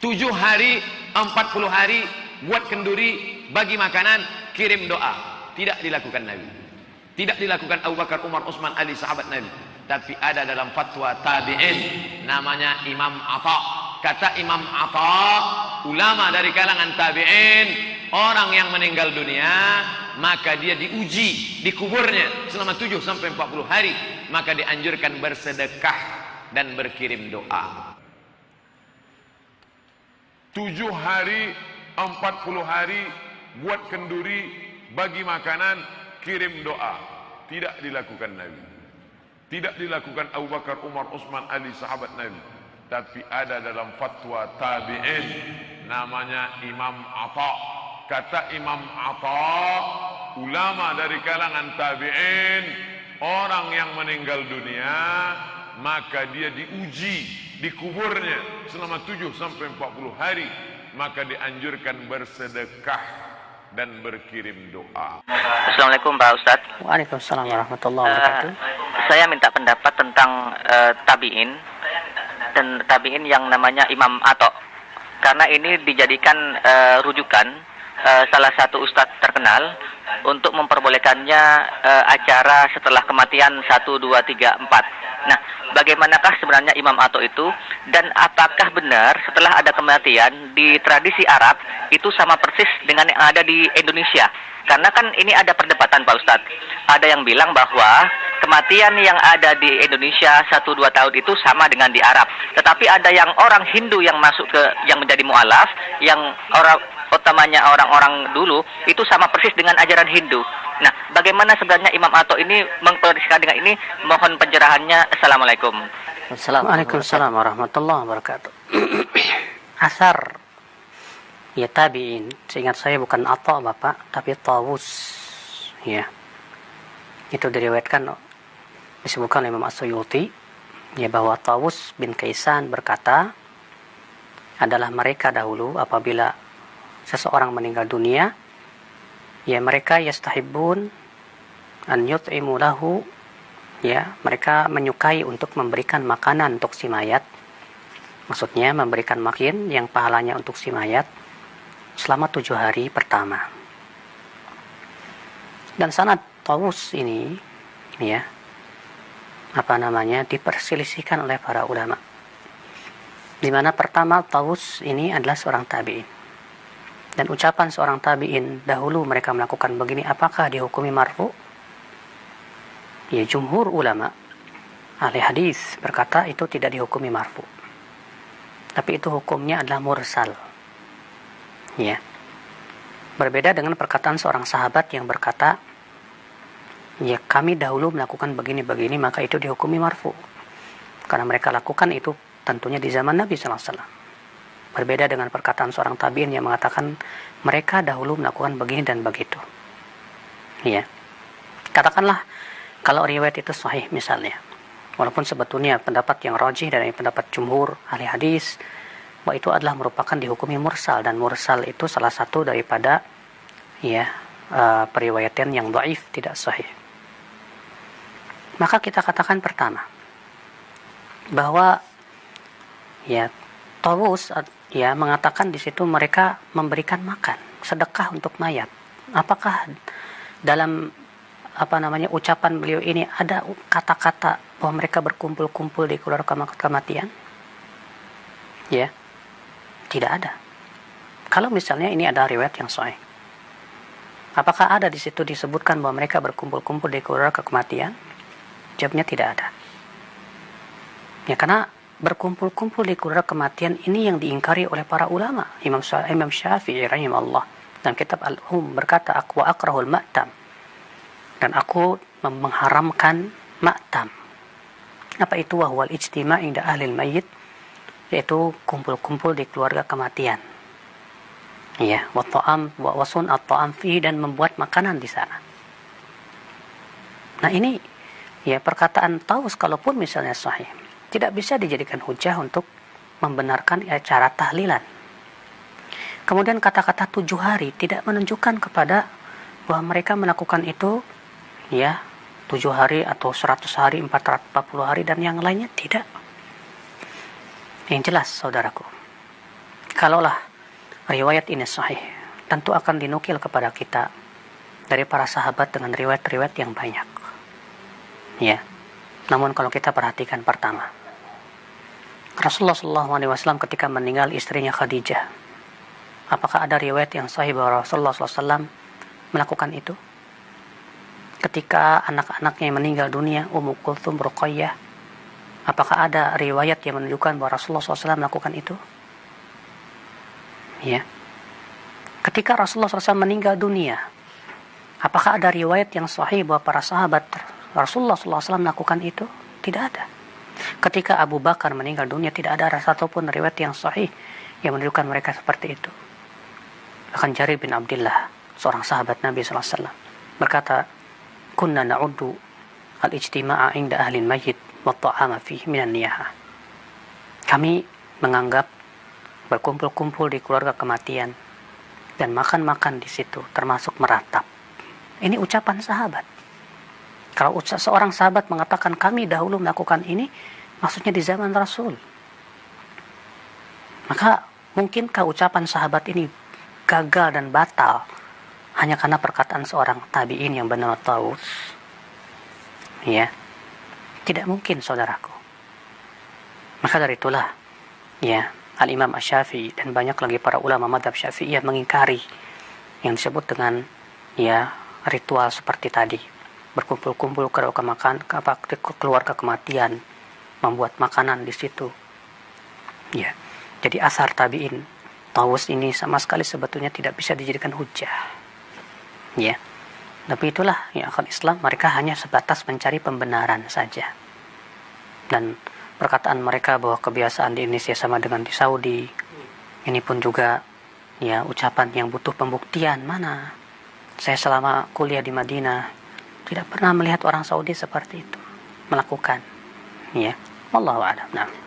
7 hari, 40 hari, buat kenduri, bagi makanan, kirim doa. Tidak dilakukan Nabi. Tidak dilakukan Abu Bakar, Umar, Utsman, Ali, sahabat Nabi. Tapi ada dalam fatwa tabi'in, namanya Imam Atha. Kata Imam Atha, ulama dari kalangan tabi'in, orang yang meninggal dunia, maka dia diuji di kuburnya selama 7 sampai 40 hari, maka dianjurkan bersedekah dan berkirim doa. 7 hari, 40 hari, buat kenduri, bagi makanan, kirim doa. Tidak dilakukan Nabi. Tidak dilakukan Abu Bakar, Umar, Utsman, Ali, sahabat Nabi. Tapi ada dalam fatwa tabi'in, namanya Imam Atha. Kata Imam Atha, ulama dari kalangan tabi'in, orang yang meninggal dunia, maka dia diuji di kuburnya selama 7 sampai 40 hari, maka dianjurkan bersedekah dan berkirim doa. Assalamualaikum Pak Ustadz. Waalaikumsalam warahmatullahi wabarakatuh. Saya minta pendapat tentang tabi'in dan tabi'in yang namanya Imam Atha, karena ini dijadikan rujukan salah satu ustadz terkenal untuk memperbolehkannya acara setelah kematian 1, 2, 3, 4. Nah, bagaimanakah sebenarnya Imam Atha itu, dan apakah benar setelah ada kematian di tradisi Arab itu sama persis dengan yang ada di Indonesia? Karena kan ini ada perdebatan Pak Ustadz. Ada yang bilang bahwa kematian yang ada di Indonesia 1-2 tahun itu sama dengan di Arab. Tetapi ada yang orang Hindu yang masuk ke, yang menjadi mu'alaf, yang orang utamanya orang-orang dulu itu sama persis dengan ajaran Hindu. Nah, bagaimana sebenarnya Imam Atha ini mengklarifikasi dengan ini? Mohon pencerahannya. Assalamualaikum. Waalaikumsalam warahmatullahi wabarakatuh. Asar ya tabi'in, seingat saya bukan Atha Bapak, tapi Tawus. Ya. Itu diriwayatkan, disebutkan oleh Imam As-Suyuti, ya, bahwa Tawus bin Kaisan berkata, adalah mereka dahulu apabila seseorang meninggal dunia, ya mereka yastahibbun an yut'imu lahu, ya mereka menyukai untuk memberikan makanan untuk si mayat. Maksudnya memberikan makin yang pahalanya untuk si mayat selama 7 hari pertama. Dan sanad Tawus ini ya, diperselisihkan oleh para ulama. Di mana pertama Tawus ini adalah seorang tabi'in. Dan ucapan seorang tabi'in dahulu mereka melakukan begini, apakah dihukumi marfu? Ya, jumhur ulama ahli hadis berkata itu tidak dihukumi marfu. Tapi itu hukumnya adalah mursal. Ya. Berbeda dengan perkataan seorang sahabat yang berkata, ya kami dahulu melakukan begini-begini, maka itu dihukumi marfu. Karena mereka lakukan itu tentunya di zaman Nabi SAW. Berbeda dengan perkataan seorang tabi'in yang mengatakan mereka dahulu melakukan begini dan begitu. Ya. Katakanlah kalau riwayat itu sahih misalnya. Walaupun sebetulnya pendapat yang rajih dari pendapat jumhur ahli hadis, bahwa itu adalah merupakan dihukumi mursal, dan mursal itu salah satu daripada ya periwayatan yang dhaif, tidak sahih. Maka kita katakan pertama bahwa ya Tawus ya mengatakan di situ mereka memberikan makan, sedekah untuk mayat. Apakah dalam ucapan beliau ini ada kata-kata bahwa mereka berkumpul-kumpul di keluarga kematian? Ya, tidak ada. Kalau misalnya ini ada riwayat yang sahih, apakah ada di situ disebutkan bahwa mereka berkumpul-kumpul di keluarga kematian? Jawabnya tidak ada. Ya, karena berkumpul-kumpul di keluarga kematian ini yang diingkari oleh para ulama. Imam Syafi'i rahimahullah dalam kitab Al-Um berkata, aku akrahul ma'tam, dan aku mengharamkan ma'tam. Apa itu? Wahwal ijtima' inda ahlil mayyit, yaitu kumpul-kumpul di keluarga kematian. Ya, wa ta'am wa wasun at-ta'am fi, dan membuat makanan di sana. Nah, ini ya perkataan Tawus kalaupun misalnya sahih, tidak bisa dijadikan hujah untuk membenarkan acara tahlilan. Kemudian kata-kata 7 hari tidak menunjukkan kepada bahwa mereka melakukan itu ya 7 hari atau 100 hari, 440 hari dan yang lainnya, tidak. Yang jelas saudaraku, Kalaulah riwayat ini sahih, tentu akan dinukil kepada kita dari para sahabat dengan riwayat-riwayat yang banyak. Ya. Namun kalau kita perhatikan pertama, Rasulullah SAW ketika meninggal istrinya Khadijah, apakah ada riwayat yang sahih bahwa Rasulullah SAW melakukan itu? Ketika anak-anaknya yang meninggal dunia, Ummu Kulthum, Ruqayyah, apakah ada riwayat yang menunjukkan bahwa Rasulullah SAW melakukan itu? Ya. Ketika Rasulullah SAW meninggal dunia, apakah ada riwayat yang sahih bahwa para sahabat Rasulullah SAW melakukan itu? Tidak ada. Ketika Abu Bakar meninggal dunia, tidak ada satupun riwayat yang sahih yang menunjukkan mereka seperti itu. Bahkan Jarir bin Abdullah, seorang sahabat Nabi SAW, berkata, "Kunna na'uddu al-ijtima'a inda ahli al-mayyit wa ta'ama fihi minan niyaha." Kami menganggap berkumpul-kumpul di keluarga kematian dan makan-makan di situ termasuk meratap. Ini ucapan sahabat. Kalau seorang sahabat mengatakan kami dahulu melakukan ini, maksudnya di zaman Rasul. Maka mungkinkah ucapan sahabat ini gagal dan batal hanya karena perkataan seorang tabi'in yang bernama Tawus? Ya, tidak mungkin, saudaraku. Maka dari itulah, ya, Al-Imam Asy-Syafi'i dan banyak lagi para ulama mazhab Syafi'iyah mengingkari yang disebut dengan, ya, ritual seperti tadi. Berkumpul-kumpul ke keluarga kematian, membuat makanan di situ. Ya, jadi asar tabi'in Tawus ini sama sekali sebetulnya tidak bisa dijadikan hujah. Ya, tapi itulah ya akal Islam, mereka hanya sebatas mencari pembenaran saja. Dan perkataan mereka bahwa kebiasaan di Indonesia sama dengan di Saudi, ini pun juga ya ucapan yang butuh pembuktian. Mana saya selama kuliah di Madinah tidak pernah melihat orang Saudi seperti itu melakukan. Ya, wallahu a'lam. Nah.